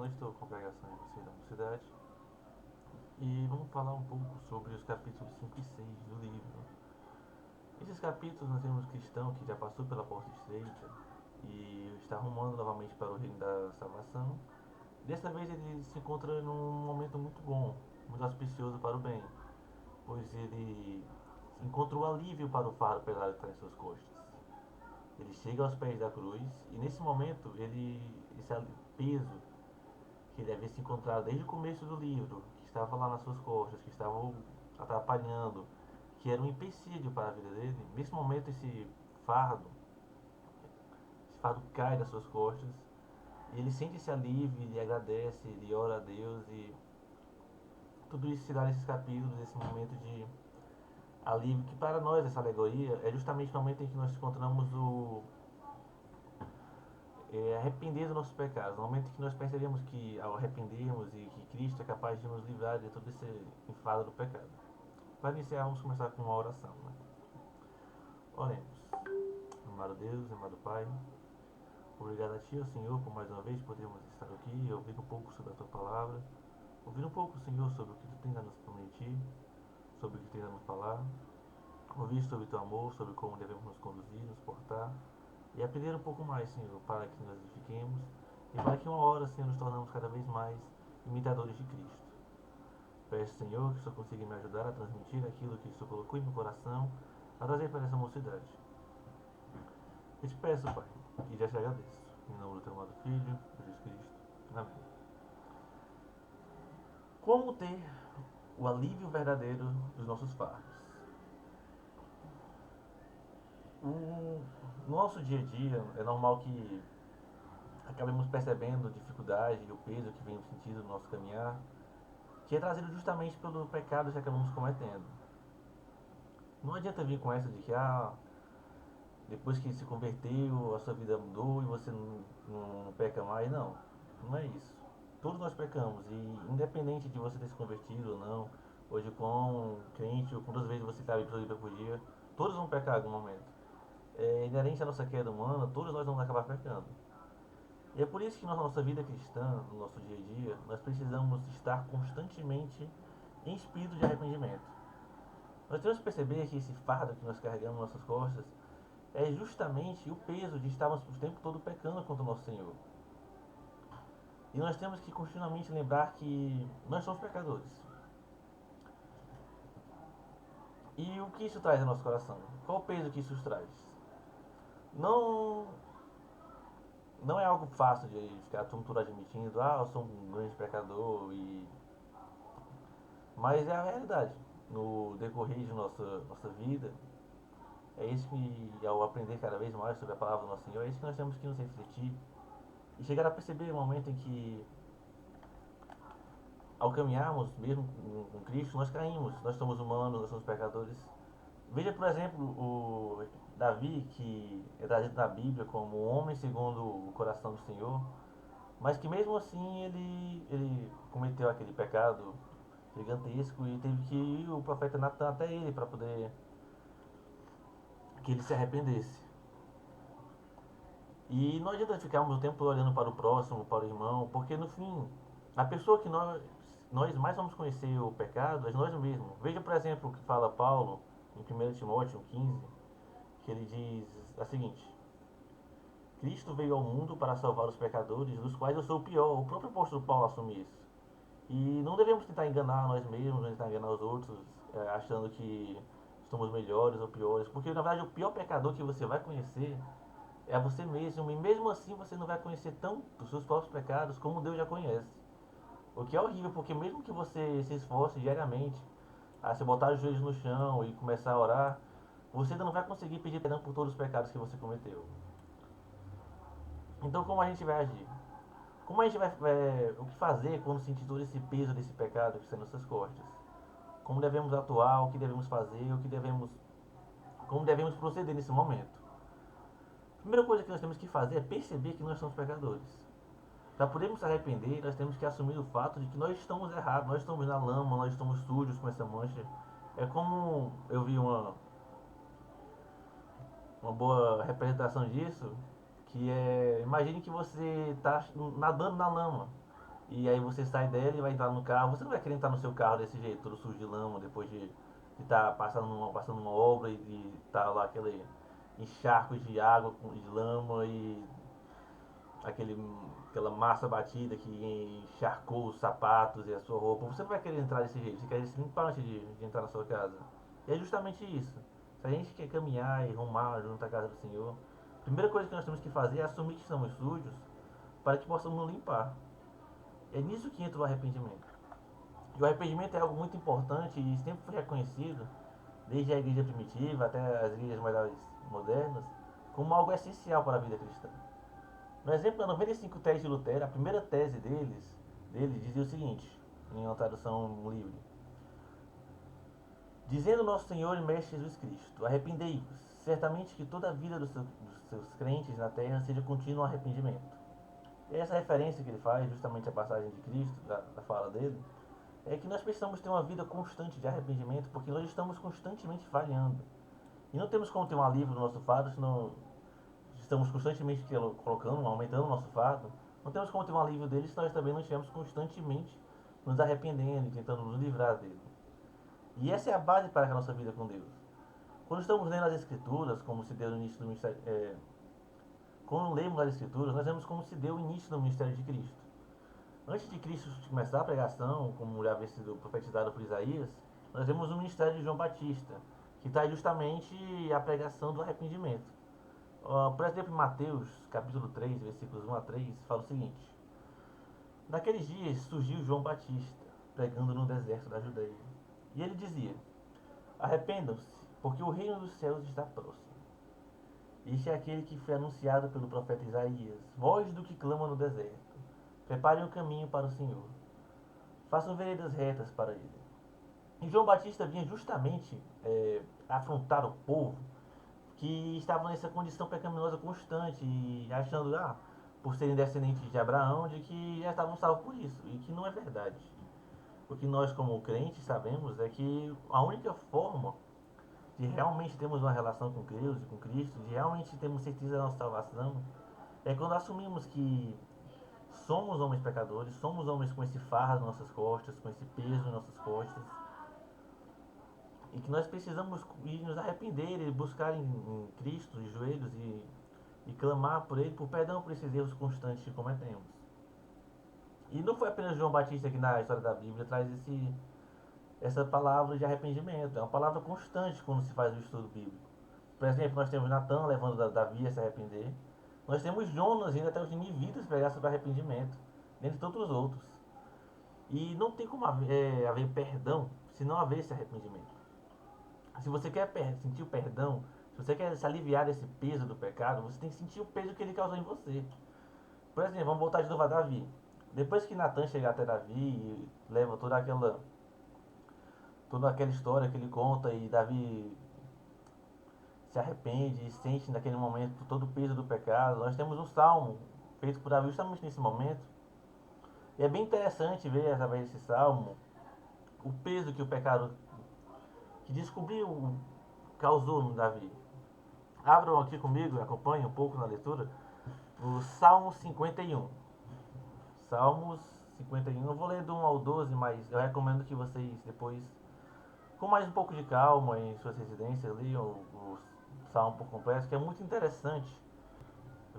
noite estou com a pregação em você da mocidade e vamos falar um pouco sobre os capítulos 5 e 6 do livro. Esses capítulos nós temos um cristão que já passou pela porta estreita e está rumando novamente para o reino da salvação. Desta vez ele se encontra num momento muito bom, muito auspicioso para o bem, pois ele encontrou alívio para o fardo pesado que está em suas costas. Ele chega aos pés da cruz e nesse momento esse peso que ele havia se encontrado desde o começo do livro, que estava lá nas suas costas, que estava o atrapalhando, que era um empecilho para a vida dele, nesse momento esse fardo cai das suas costas e ele sente esse alívio, ele agradece, ele ora a Deus e tudo isso se dá nesses capítulos, esse momento de alívio, que para nós essa alegoria é justamente o momento em que nós encontramos arrepender dos nossos pecados, no momento em que nós percebemos que ao arrependermos e que Cristo é capaz de nos livrar de todo esse enfado do pecado. Para iniciar, vamos começar com uma oração. Né? Oremos. Amado Deus, amado Pai, obrigado a Ti, ó Senhor, por mais uma vez podermos estar aqui e ouvir um pouco sobre a Tua palavra, ouvir um pouco, Senhor, sobre o que Tu tens a nos prometer, sobre o que Tu tens a nos falar, ouvir sobre Teu amor, sobre como devemos nos conduzir, nos portar e aprender um pouco mais, Senhor, para que nós edifiquemos e para que uma hora, Senhor, nos tornamos cada vez mais imitadores de Cristo. Peço, Senhor, que o Senhor consiga me ajudar a transmitir aquilo que o Senhor colocou em meu coração, a trazer para essa mocidade. Eu te peço, Pai, e já te agradeço. Em nome do teu amado Filho, Jesus Cristo. Amém. Como ter o alívio verdadeiro dos nossos fardos? No nosso dia a dia, é normal que acabemos percebendo a dificuldade e o peso que vem sentindo no nosso caminhar, que é trazido justamente pelo pecado que acabamos cometendo. Não adianta vir com essa de que depois que se converteu, a sua vida mudou e você não peca mais. Não, não é isso. Todos nós pecamos e independente de você ter se convertido ou não, ou de quão crente ou quantas vezes você está abre por dia, todos vão pecar em algum momento. É inerente à nossa queda humana, todos nós vamos acabar pecando. E é por isso que na nossa vida cristã, no nosso dia a dia, nós precisamos estar constantemente em espírito de arrependimento. Nós temos que perceber que esse fardo que nós carregamos nas nossas costas é justamente o peso de estarmos o tempo todo pecando contra o nosso Senhor. E nós temos que continuamente lembrar que nós somos pecadores. E o que isso traz ao nosso coração? Qual o peso que isso traz? Não, não é algo fácil de ficar todo mundo admitindo, eu sou um grande pecador, mas é a realidade. No decorrer de nossa vida, é isso que, ao aprender cada vez mais sobre a palavra do nosso Senhor, é isso que nós temos que nos refletir e chegar a perceber o momento em que, ao caminharmos mesmo com Cristo, nós caímos, nós somos humanos, nós somos pecadores. Veja, por exemplo, o Davi, que é trazido na Bíblia como um homem segundo o coração do Senhor, mas que mesmo assim ele cometeu aquele pecado gigantesco e teve que ir o profeta Natan até ele para poder que ele se arrependesse. E não adianta ficarmos o tempo todo olhando para o próximo, para o irmão, porque no fim, a pessoa que nós mais vamos conhecer o pecado é nós mesmos. Veja, por exemplo, o que fala Paulo em 1 Timóteo 15, que ele diz a seguinte: Cristo veio ao mundo para salvar os pecadores, dos quais eu sou o pior. O próprio apóstolo Paulo assume isso. E não devemos tentar enganar nós mesmos, tentar enganar os outros, achando que somos melhores ou piores, porque na verdade o pior pecador que você vai conhecer é você mesmo, e mesmo assim você não vai conhecer tanto os seus próprios pecados como Deus já conhece. O que é horrível, porque mesmo que você se esforce diariamente a se botar os joelhos no chão e começar a orar, você ainda não vai conseguir pedir perdão por todos os pecados que você cometeu. Então, como a gente vai agir? Como a gente o que fazer quando sentir todo esse peso desse pecado que está nas nossas costas? Como devemos atuar, o que devemos fazer, como devemos proceder nesse momento? A primeira coisa que nós temos que fazer é perceber que nós somos pecadores. Para podermos se arrepender, nós temos que assumir o fato de que nós estamos errados, nós estamos na lama, nós estamos sujos com essa mancha. É como eu vi uma boa representação disso, que é, imagine que você está nadando na lama. E aí você sai dela e vai entrar no carro. Você não vai querer entrar no seu carro desse jeito, todo sujo de lama, depois de estar passando uma obra e de estar lá aquele encharco de água, de lama e aquele, aquela massa batida que encharcou os sapatos e a sua roupa. Você não vai querer entrar desse jeito, você quer se limpar antes de entrar na sua casa. E é justamente isso. Se a gente quer caminhar e rumar junto à casa do Senhor, a primeira coisa que nós temos que fazer é assumir que estamos sujos para que possamos nos limpar. É nisso que entra o arrependimento. E o arrependimento é algo muito importante e sempre foi reconhecido, desde a igreja primitiva até as igrejas mais modernas, como algo essencial para a vida cristã. No exemplo da 95 Tese de Lutero, a primeira tese dele dizia o seguinte, em uma tradução livre: dizendo nosso Senhor e Mestre Jesus Cristo, arrependei-vos, certamente que toda a vida dos seus crentes na terra seja contínuo arrependimento. E essa referência que ele faz, justamente a passagem de Cristo, da fala dele, é que nós precisamos ter uma vida constante de arrependimento, porque nós estamos constantemente falhando. E não temos como ter um alívio do nosso fardo, senão estamos constantemente colocando, aumentando o nosso fardo. Não temos como ter um alívio dele se nós também não estivermos constantemente nos arrependendo e tentando nos livrar dele. E essa é a base para a nossa vida com Deus. Quando estamos lendo as Escrituras, como se deu no início do ministério, quando lemos as Escrituras, nós vemos como se deu o início do ministério de Cristo. Antes de Cristo começar a pregação, como já havia sido profetizado por Isaías, nós vemos o ministério de João Batista, que está justamente a pregação do arrependimento. Por exemplo, em Mateus, capítulo 3, versículos 1 a 3, fala o seguinte: naqueles dias surgiu João Batista, pregando no deserto da Judeia. E ele dizia: arrependam-se, porque o reino dos céus está próximo. Este é aquele que foi anunciado pelo profeta Isaías, voz do que clama no deserto. Preparem o caminho para o Senhor. Façam veredas retas para ele. E João Batista vinha justamente afrontar o povo que estava nessa condição pecaminosa constante e achando, por serem descendentes de Abraão, de que já estavam salvos por isso, e que não é verdade. O que nós, como crentes, sabemos é que a única forma de realmente termos uma relação com Deus e com Cristo, de realmente termos certeza da nossa salvação, é quando assumimos que somos homens pecadores, somos homens com esse fardo nas nossas costas, com esse peso nas nossas costas, e que nós precisamos ir nos arrepender e buscar em Cristo de joelhos e clamar por Ele por perdão por esses erros constantes que cometemos. E não foi apenas João Batista que na história da Bíblia traz essa palavra de arrependimento. É uma palavra constante quando se faz o estudo bíblico. Por exemplo, nós temos Natan levando Davi a se arrepender. Nós temos Jonas indo até os ninivitas pregar sobre arrependimento, dentre tantos outros. E não tem como haver perdão se não haver esse arrependimento. Se você quer sentir o perdão, se você quer se aliviar desse peso do pecado, você tem que sentir o peso que ele causou em você. Por exemplo, vamos voltar de novo a Davi. Depois que Natan chega até Davi e leva toda aquela história que ele conta e Davi se arrepende e sente naquele momento todo o peso do pecado, nós temos um salmo feito por Davi justamente nesse momento. E é bem interessante ver através desse salmo o peso que o pecado que descobriu causou no Davi. Abram aqui comigo, acompanhem um pouco na leitura, o Salmo 51. Salmos 51, eu vou ler do 1 ao 12, mas eu recomendo que vocês depois, com mais um pouco de calma em suas residências, leiam o Salmo por completo, que é muito interessante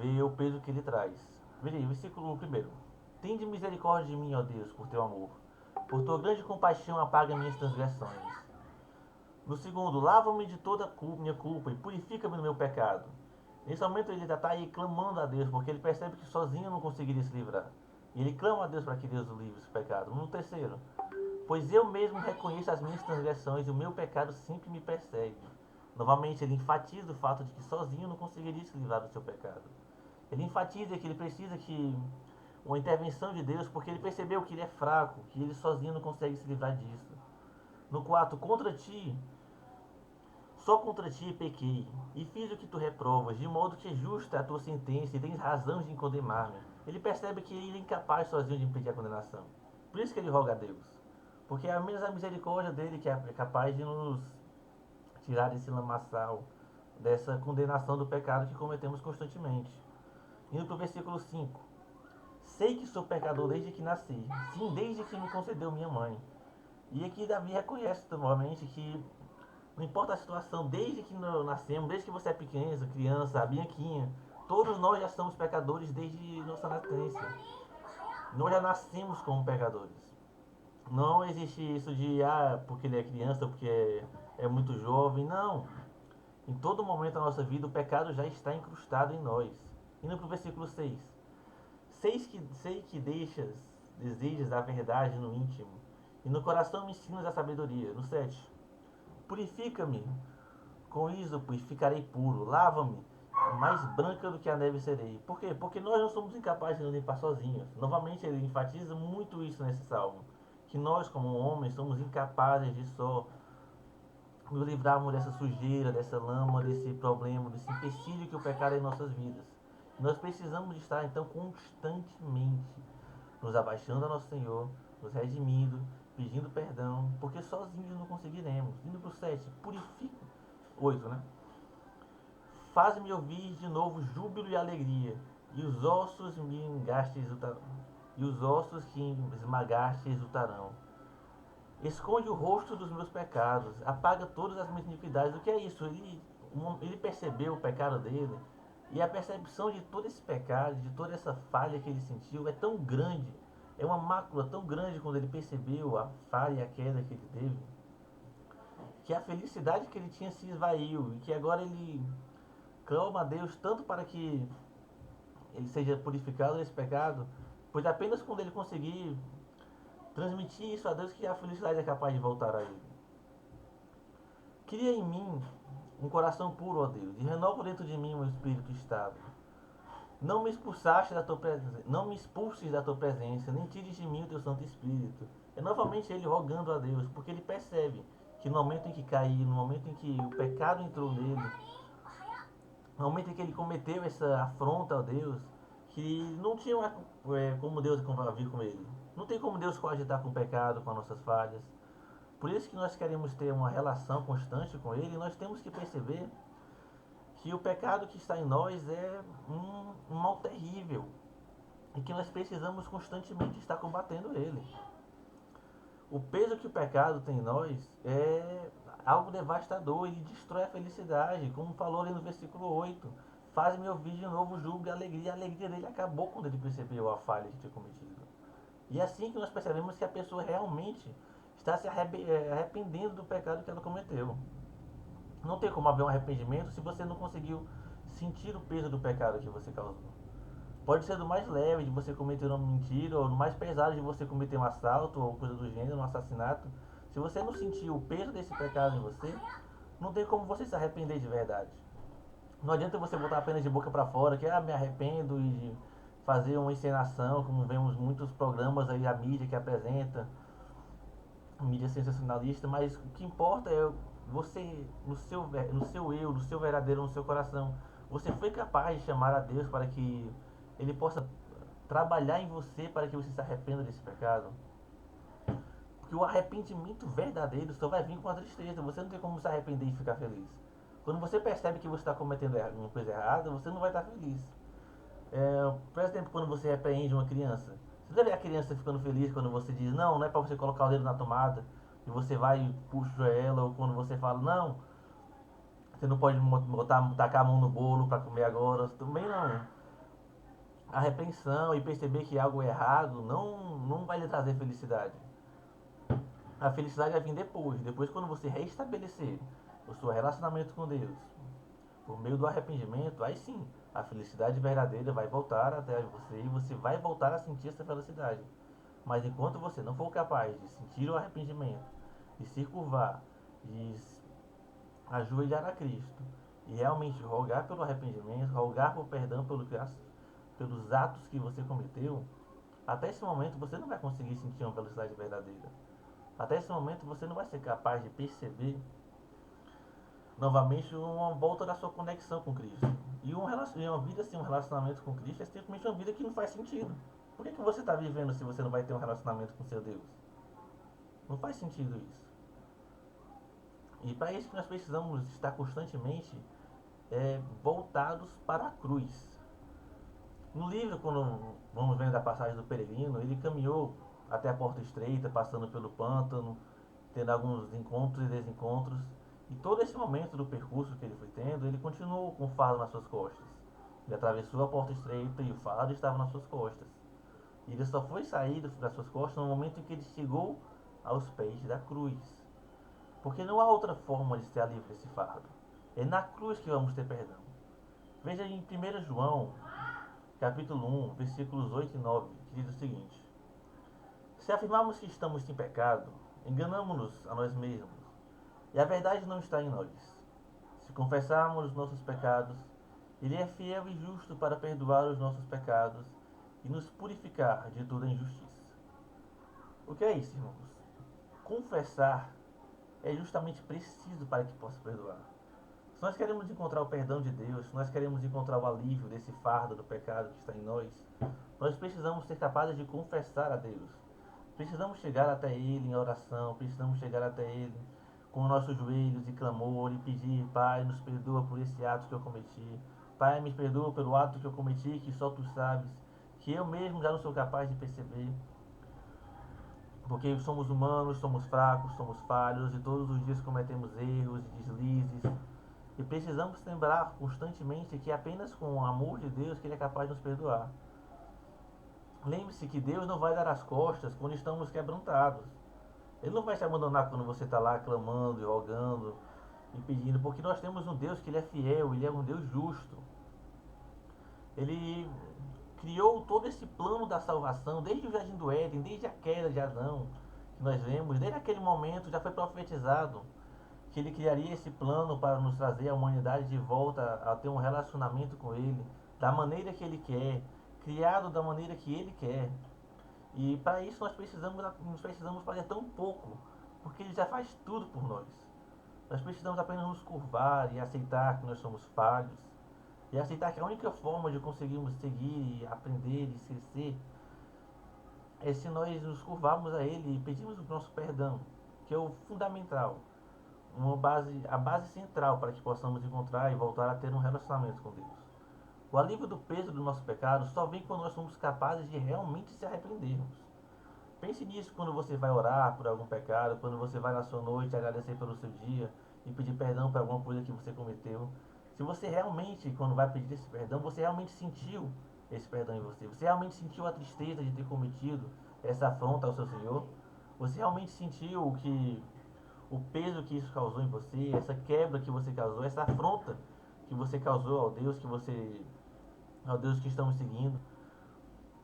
ver o peso que ele traz. Veja aí, versículo 1. Tende misericórdia de mim, ó Deus, por teu amor. Por tua grande compaixão apaga minhas transgressões. No segundo, lava-me de toda minha culpa e purifica-me do meu pecado. Nesse momento ele já está aí clamando a Deus, porque ele percebe que sozinho não conseguiria se livrar. E ele clama a Deus para que Deus o livre desse pecado. No terceiro, pois eu mesmo reconheço as minhas transgressões e o meu pecado sempre me persegue. Novamente, ele enfatiza o fato de que sozinho não conseguiria se livrar do seu pecado. Ele enfatiza que ele precisa que uma intervenção de Deus, porque ele percebeu que ele é fraco, que ele sozinho não consegue se livrar disso. No quarto, contra ti, só contra ti pequei, e fiz o que tu reprovas, de modo que é justa a tua sentença e tens razão de condenar-me. Ele percebe que ele é incapaz sozinho de impedir a condenação. Por isso que ele roga a Deus. Porque é apenas a misericórdia dele que é capaz de nos tirar desse lamaçal, dessa condenação do pecado que cometemos constantemente. Indo para o versículo 5. Sei que sou pecador desde que nasci, sim, desde que me concedeu minha mãe. E aqui Davi reconhece novamente que não importa a situação, desde que nascemos, desde que você é pequena, criança, a Bianquinha, todos nós já somos pecadores desde nossa nascença. Nós já nascemos como pecadores. Não existe isso de, porque ele é criança, porque é muito jovem. Não. Em todo momento da nossa vida, o pecado já está incrustado em nós. Indo para o versículo 6. Sei que desejas a verdade no íntimo, e no coração me ensinas a sabedoria. No 7. Purifica-me com ísopo e ficarei puro. Lava-me, mais branca do que a neve serei. Por quê? Porque nós não somos incapazes de nos limpar sozinhos. Novamente, ele enfatiza muito isso nesse salmo. Que nós, como homens, somos incapazes de só nos livrarmos dessa sujeira, dessa lama, desse problema, desse empecilho que o pecado é em nossas vidas. Nós precisamos estar, então, constantemente nos abaixando a nosso Senhor, nos redimindo, pedindo perdão, porque sozinhos não conseguiremos. Indo para o 7, purifica. 8, né? Faz-me ouvir de novo júbilo e alegria, e os ossos me engastes exultarão, e os ossos que esmagaste exultarão. Esconde o rosto dos meus pecados, apaga todas as minhas iniquidades. O que é isso? Ele percebeu o pecado dele, e a percepção de todo esse pecado, de toda essa falha que ele sentiu, é tão grande, é uma mácula tão grande quando ele percebeu a falha e a queda que ele teve, que a felicidade que ele tinha se esvaiu, e que agora ele clama a Deus tanto para que ele seja purificado desse pecado, pois apenas quando ele conseguir transmitir isso a Deus que a felicidade é capaz de voltar a ele. Cria em mim um coração puro, ó Deus, e renova dentro de mim um espírito estável. Não me expulsaste da tua presença, não me expulses da tua presença, nem tires de mim o teu Santo Espírito. É novamente ele rogando a Deus, porque ele percebe que no momento em que caiu, no momento em que o pecado entrou nele, no momento em que ele cometeu essa afronta a Deus, que não tinha como Deus vir com ele. Não tem como Deus coagitar com o pecado, com as nossas falhas. Por isso que nós queremos ter uma relação constante com Ele, e nós temos que perceber que o pecado que está em nós é um mal terrível e que nós precisamos constantemente estar combatendo ele. O peso que o pecado tem em nós é algo devastador, ele destrói a felicidade, como falou ali no versículo 8. Faz-me ouvir de novo júbilo e alegria. A alegria dele acabou quando ele percebeu a falha que tinha cometido. E é assim que nós percebemos que a pessoa realmente está se arrependendo do pecado que ela cometeu. Não tem como haver um arrependimento se você não conseguiu sentir o peso do pecado que você causou. Pode ser do mais leve, de você cometer uma mentira, ou do mais pesado, de você cometer um assalto, ou coisa do gênero, um assassinato. Se você não sentiu o peso desse pecado em você, não tem como você se arrepender de verdade. Não adianta você botar apenas de boca para fora que me arrependo e de fazer uma encenação, como vemos muitos programas aí, a mídia que apresenta, mídia sensacionalista, mas o que importa é você, no seu eu, no seu verdadeiro, no seu coração, você foi capaz de chamar a Deus para que Ele possa trabalhar em você para que você se arrependa desse pecado. Porque o arrependimento verdadeiro só vai vir com a tristeza. Você não tem como se arrepender e ficar feliz. Quando você percebe que você está cometendo uma coisa errada, você não vai estar feliz. Por exemplo, quando você repreende uma criança. Você deve ver a criança ficando feliz quando você diz, não, não é para você colocar o dedo na tomada. E você vai e puxa ela. Ou quando você fala, não, você não pode tacar a mão no bolo para comer agora. Também não. A repreensão e perceber que algo é errado não vai lhe trazer felicidade. A felicidade vai vir depois. Depois quando você restabelecer o seu relacionamento com Deus. Por meio do arrependimento, aí sim, a felicidade verdadeira vai voltar até você e você vai voltar a sentir essa felicidade. Mas enquanto você não for capaz de sentir o arrependimento, de se curvar, de ajoelhar a Cristo e realmente rogar pelo arrependimento, rogar por perdão pelos atos que você cometeu, até esse momento você não vai conseguir sentir uma felicidade verdadeira. Até esse momento você não vai ser capaz de perceber novamente uma volta da sua conexão com Cristo. E uma vida sem um relacionamento com Cristo é simplesmente uma vida que não faz sentido. Por que você está vivendo se você não vai ter um relacionamento com seu Deus? Não faz sentido isso. E para isso que nós precisamos estar constantemente voltados para a cruz. No livro, quando vamos vendo a passagem do peregrino, ele caminhou até a porta estreita, passando pelo pântano, tendo alguns encontros e desencontros. E todo esse momento do percurso que ele foi tendo, ele continuou com o fardo nas suas costas. Ele atravessou a porta estreita e o fardo estava nas suas costas. E ele só foi sair das suas costas no momento em que ele chegou aos pés da cruz. Porque não há outra forma de ser livre desse fardo. É na cruz que vamos ter perdão. Veja em 1 João, capítulo 1, versículos 8 e 9, que diz o seguinte: Se afirmarmos que estamos sem pecado, enganamos-nos a nós mesmos, e a verdade não está em nós. Se confessarmos nossos pecados, Ele é fiel e justo para perdoar os nossos pecados e nos purificar de toda injustiça. O que é isso, irmãos? Confessar é justamente preciso para que possa perdoar. Se nós queremos encontrar o perdão de Deus, se nós queremos encontrar o alívio desse fardo do pecado que está em nós precisamos ser capazes de confessar a Deus. Precisamos chegar até Ele em oração, precisamos chegar até Ele com nossos joelhos e clamor e pedir: Pai, nos perdoa por esse ato que eu cometi. Pai, me perdoa pelo ato que eu cometi, que só Tu sabes, que eu mesmo já não sou capaz de perceber. Porque somos humanos, somos fracos, somos falhos e todos os dias cometemos erros e deslizes. E precisamos lembrar constantemente que é apenas com o amor de Deus que Ele é capaz de nos perdoar. Lembre-se que Deus não vai dar as costas quando estamos quebrantados. Ele não vai te abandonar quando você está lá clamando e rogando e pedindo, porque nós temos um Deus que Ele é fiel, Ele é um Deus justo. Ele criou todo esse plano da salvação desde o Jardim do Éden, desde a queda de Adão, que nós vemos, desde aquele momento já foi profetizado que Ele criaria esse plano para nos trazer a humanidade de volta a ter um relacionamento com Ele, da maneira que Ele quer, criado da maneira que Ele quer. E para isso nós precisamos fazer tão pouco, porque Ele já faz tudo por nós. Nós precisamos apenas nos curvar e aceitar que nós somos falhos, e aceitar que a única forma de conseguirmos seguir, aprender e crescer é se nós nos curvarmos a Ele e pedirmos o nosso perdão, que é o fundamental, a base central para que possamos encontrar e voltar a ter um relacionamento com Deus. O alívio do peso do nosso pecado só vem quando nós somos capazes de realmente se arrependermos. Pense nisso quando você vai orar por algum pecado, quando você vai na sua noite agradecer pelo seu dia e pedir perdão por alguma coisa que você cometeu. Se você realmente, quando vai pedir esse perdão, você realmente sentiu esse perdão em você. Você realmente sentiu a tristeza de ter cometido essa afronta ao seu Senhor. Você realmente sentiu o peso que isso causou em você, essa quebra que você causou, essa afronta que você causou ao Deus que estamos seguindo.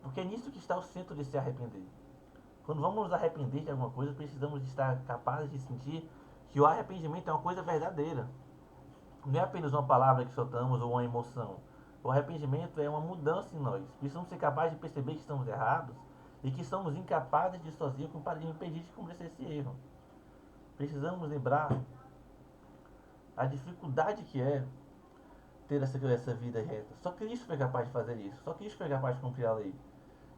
Porque é nisso que está o centro de se arrepender. Quando vamos nos arrepender de alguma coisa, precisamos estar capazes de sentir que o arrependimento é uma coisa verdadeira. Não é apenas uma palavra que soltamos ou uma emoção. O arrependimento é uma mudança em nós. Precisamos ser capazes de perceber que estamos errados e que somos incapazes de sozinhos para impedir de cometer esse erro. Precisamos lembrar a dificuldade que é ter essa vida reta. Só Cristo foi capaz de fazer isso. Só Cristo foi capaz de cumprir a lei.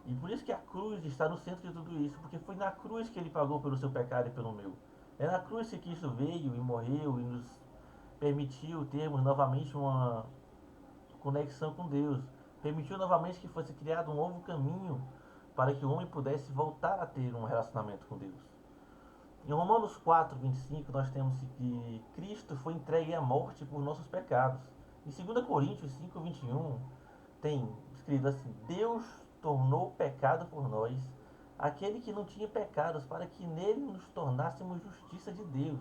E por isso que a cruz está no centro de tudo isso, porque foi na cruz que Ele pagou pelo seu pecado e pelo meu. É na cruz que Cristo veio e morreu e nos permitiu termos novamente uma conexão com Deus. Permitiu novamente que fosse criado um novo caminho para que o homem pudesse voltar a ter um relacionamento com Deus. Em Romanos 4:25 nós temos que Cristo foi entregue à morte por nossos pecados. Em 2 Coríntios 5:21 tem escrito assim: Deus tornou pecado por nós aquele que não tinha pecados, para que nele nos tornássemos justiça de Deus.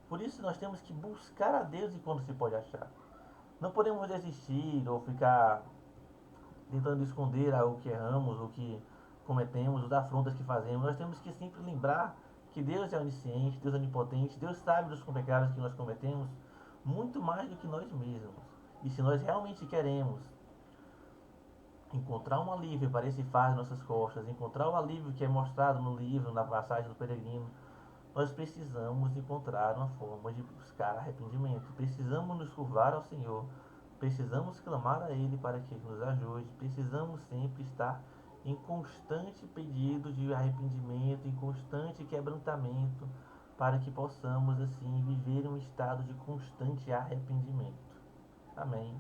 Por isso nós temos que buscar a Deus enquanto se pode achar. Não podemos desistir ou ficar tentando esconder o que erramos, o que cometemos, as afrontas que fazemos. Nós temos que sempre lembrar que Deus é onisciente, Deus é onipotente, Deus sabe dos pecados que nós cometemos muito mais do que nós mesmos. E se nós realmente queremos encontrar um alívio para esse fardo nas nossas costas, encontrar o alívio que é mostrado no livro, na passagem do peregrino, nós precisamos encontrar uma forma de buscar arrependimento. Precisamos nos curvar ao Senhor. Precisamos clamar a Ele para que Ele nos ajude. Precisamos sempre estar em constante pedido de arrependimento, em constante quebrantamento, para que possamos assim viver um estado de constante arrependimento. Amém.